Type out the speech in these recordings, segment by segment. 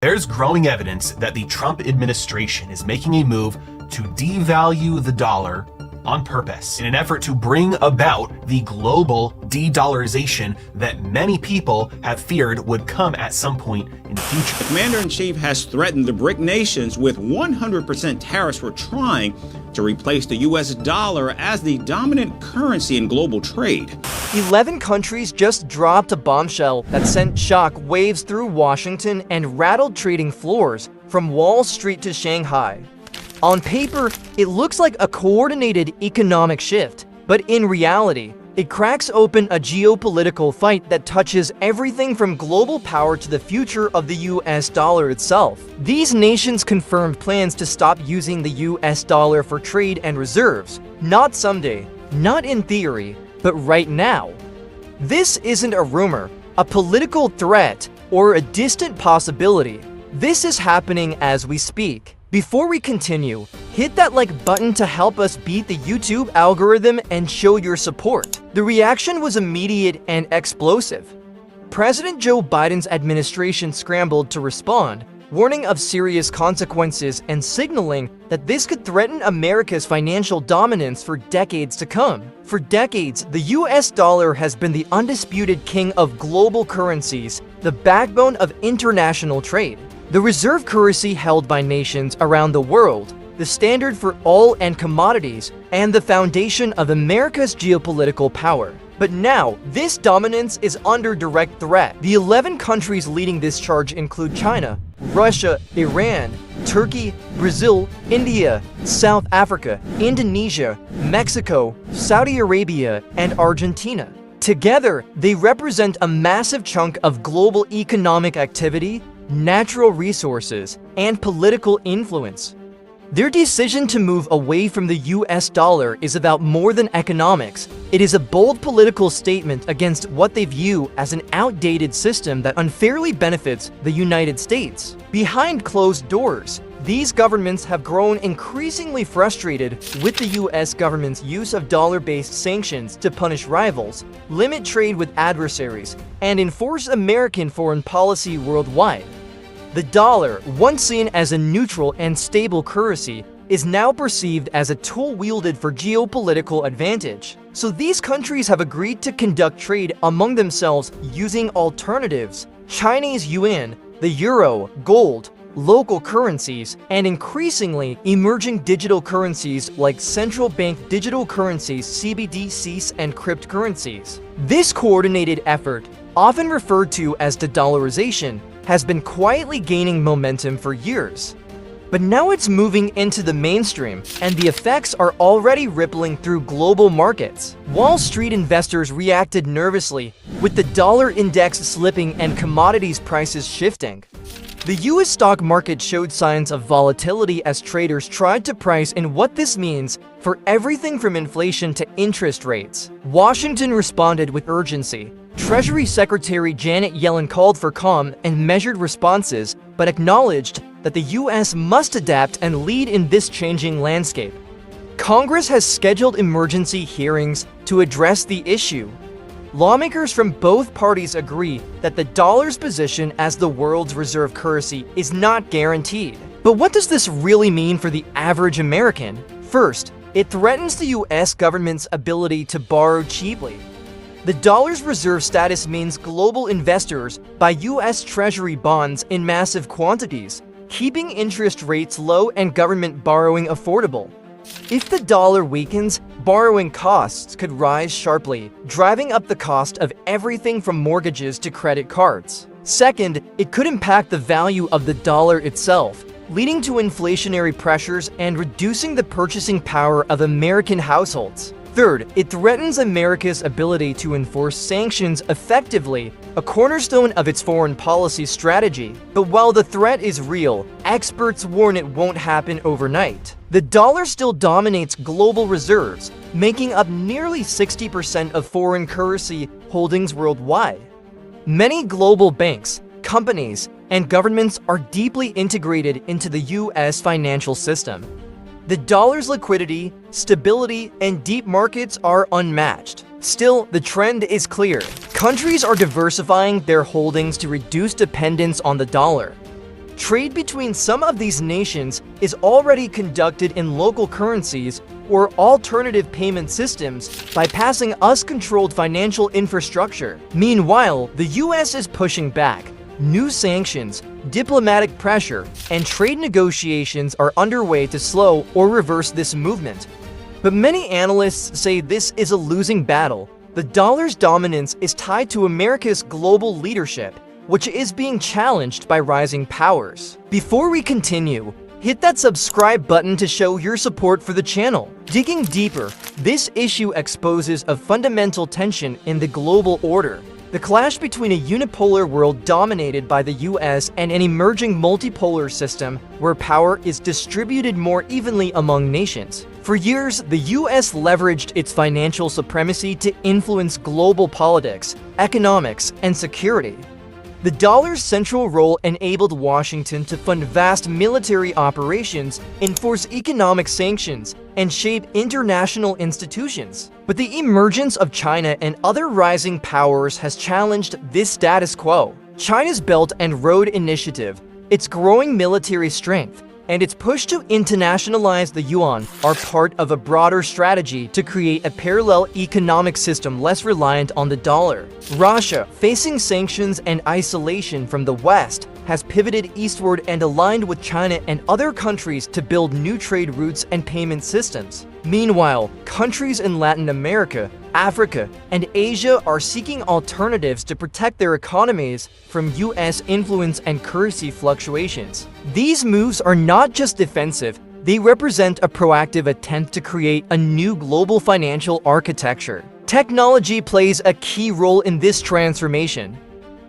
There's growing evidence that the Trump administration is making a move to devalue the dollar on purpose in an effort to bring about the global de-dollarization that many people have feared would come at some point in the future. The commander-in-chief has threatened the BRIC nations with 100% tariffs for trying to replace the U.S. dollar as the dominant currency in global trade. 11 countries just dropped a bombshell that sent shock waves through Washington and rattled trading floors from Wall Street to Shanghai. On paper, it looks like a coordinated economic shift, but in reality, it cracks open a geopolitical fight that touches everything from global power to the future of the US dollar itself. These nations confirmed plans to stop using the US dollar for trade and reserves, not someday, not in theory, but right now. This isn't a rumor, a political threat, or a distant possibility. This is happening as we speak. Before we continue, hit that like button to help us beat the YouTube algorithm and show your support. The reaction was immediate and explosive. President Joe Biden's administration scrambled to respond, warning of serious consequences and signaling that this could threaten America's financial dominance for decades to come. For decades, the US dollar has been the undisputed king of global currencies, the backbone of international trade. The reserve currency held by nations around the world, the standard for all and commodities, and the foundation of America's geopolitical power. But now, this dominance is under direct threat. The 11 countries leading this charge include China, Russia, Iran, Turkey, Brazil, India, South Africa, Indonesia, Mexico, Saudi Arabia, and Argentina. Together, they represent a massive chunk of global economic activity, natural resources, and political influence. Their decision to move away from the US dollar is about more than economics. It is a bold political statement against what they view as an outdated system that unfairly benefits the United States. Behind closed doors, these governments have grown increasingly frustrated with the US government's use of dollar-based sanctions to punish rivals, limit trade with adversaries, and enforce American foreign policy worldwide. The dollar, once seen as a neutral and stable currency, is now perceived as a tool wielded for geopolitical advantage. So these countries have agreed to conduct trade among themselves using alternatives: Chinese yuan, the euro, gold, local currencies, and increasingly emerging digital currencies like central bank digital currencies, CBDCs, and cryptocurrencies. This coordinated effort, often referred to as de-dollarization, has been quietly gaining momentum for years. But now it's moving into the mainstream, and the effects are already rippling through global markets. Wall Street investors reacted nervously, with the dollar index slipping and commodities prices shifting. The US stock market showed signs of volatility as traders tried to price in what this means for everything from inflation to interest rates. Washington responded with urgency. Treasury Secretary Janet Yellen called for calm and measured responses, but acknowledged that the US must adapt and lead in this changing landscape. Congress has scheduled emergency hearings to address the issue. Lawmakers from both parties agree that the dollar's position as the world's reserve currency is not guaranteed. But what does this really mean for the average American? First, it threatens the US government's ability to borrow cheaply. The dollar's reserve status means global investors buy US Treasury bonds in massive quantities, keeping interest rates low and government borrowing affordable. If the dollar weakens, borrowing costs could rise sharply, driving up the cost of everything from mortgages to credit cards. Second, it could impact the value of the dollar itself, leading to inflationary pressures and reducing the purchasing power of American households. Third, it threatens America's ability to enforce sanctions effectively, a cornerstone of its foreign policy strategy. But while the threat is real, experts warn it won't happen overnight. The dollar still dominates global reserves, making up nearly 60% of foreign currency holdings worldwide. Many global banks, companies, and governments are deeply integrated into the US financial system. The dollar's liquidity, stability, and deep markets are unmatched. Still, the trend is clear. Countries are diversifying their holdings to reduce dependence on the dollar. Trade between some of these nations is already conducted in local currencies or alternative payment systems, bypassing US-controlled financial infrastructure. Meanwhile, the US is pushing back. New sanctions, diplomatic pressure, and trade negotiations are underway to slow or reverse this movement. But many analysts say this is a losing battle. The dollar's dominance is tied to America's global leadership, which is being challenged by rising powers. Before we continue, hit that subscribe button to show your support for the channel. Digging deeper, this issue exposes a fundamental tension in the global order. The clash between a unipolar world dominated by the US and an emerging multipolar system where power is distributed more evenly among nations. For years, the US leveraged its financial supremacy to influence global politics, economics, and security. The dollar's central role enabled Washington to fund vast military operations, enforce economic sanctions, and shape international institutions. But the emergence of China and other rising powers has challenged this status quo. China's Belt and Road Initiative, its growing military strength, and its push to internationalize the yuan are part of a broader strategy to create a parallel economic system less reliant on the dollar. Russia, facing sanctions and isolation from the West, has pivoted eastward and aligned with China and other countries to build new trade routes and payment systems. Meanwhile, countries in Latin America, Africa, and Asia are seeking alternatives to protect their economies from US influence and currency fluctuations. These moves are not just defensive, they represent a proactive attempt to create a new global financial architecture. Technology plays a key role in this transformation.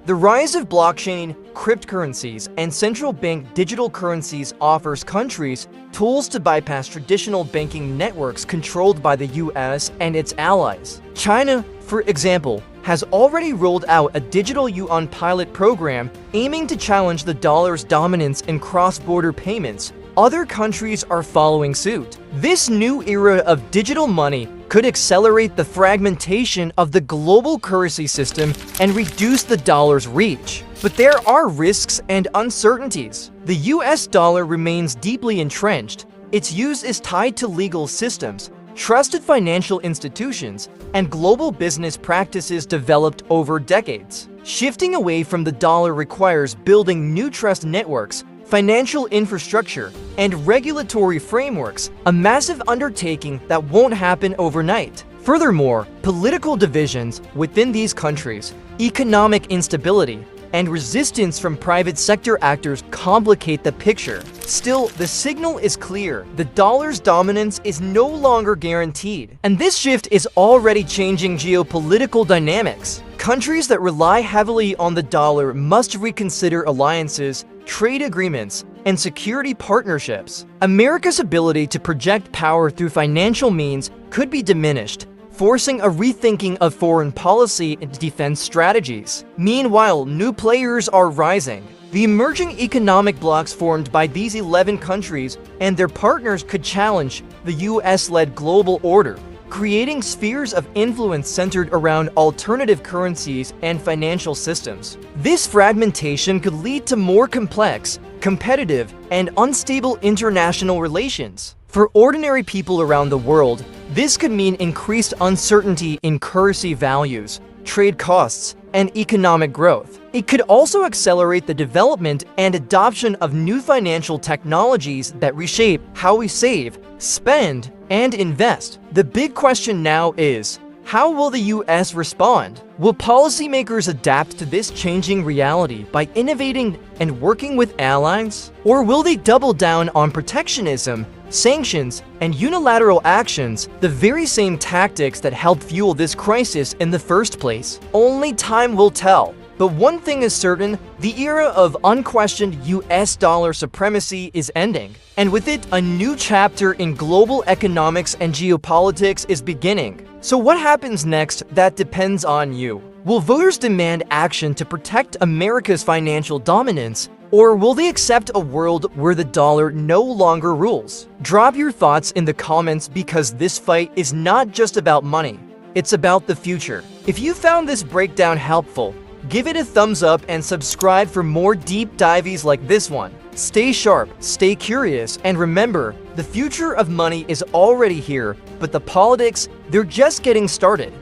The rise of blockchain, cryptocurrencies, and central bank digital currencies offers countries tools to bypass traditional banking networks controlled by the US and its allies. China, for example, has already rolled out a digital yuan pilot program aiming to challenge the dollar's dominance in cross-border payments. Other countries are following suit. This new era of digital money could accelerate the fragmentation of the global currency system and reduce the dollar's reach. But there are risks and uncertainties. The US dollar remains deeply entrenched. Its use is tied to legal systems, trusted financial institutions, and global business practices developed over decades. Shifting away from the dollar requires building new trust networks, financial infrastructure, and regulatory frameworks, a massive undertaking that won't happen overnight. Furthermore, political divisions within these countries, economic instability, and resistance from private sector actors complicate the picture. Still, the signal is clear. The dollar's dominance is no longer guaranteed. And this shift is already changing geopolitical dynamics. Countries that rely heavily on the dollar must reconsider alliances, trade agreements, and security partnerships. America's ability to project power through financial means could be diminished, forcing a rethinking of foreign policy and defense strategies. Meanwhile, new players are rising. The emerging economic blocs formed by these 11 countries and their partners could challenge the US-led global order, creating spheres of influence centered around alternative currencies and financial systems. This fragmentation could lead to more complex, competitive, and unstable international relations. For ordinary people around the world, this could mean increased uncertainty in currency values, trade costs, and economic growth. It could also accelerate the development and adoption of new financial technologies that reshape how we save, spend, and invest. The big question now is, how will the US respond? Will policymakers adapt to this changing reality by innovating and working with allies? Or will they double down on protectionism, sanctions, and unilateral actions, the very same tactics that helped fuel this crisis in the first place? Only time will tell. But one thing is certain, the era of unquestioned US dollar supremacy is ending. And with it, a new chapter in global economics and geopolitics is beginning. So what happens next? That depends on you. Will voters demand action to protect America's financial dominance? Or will they accept a world where the dollar no longer rules? Drop your thoughts in the comments because this fight is not just about money. It's about the future. If you found this breakdown helpful, give it a thumbs up and subscribe for more deep dives like this one. Stay sharp, stay curious, and remember, the future of money is already here, but the politics, they're just getting started.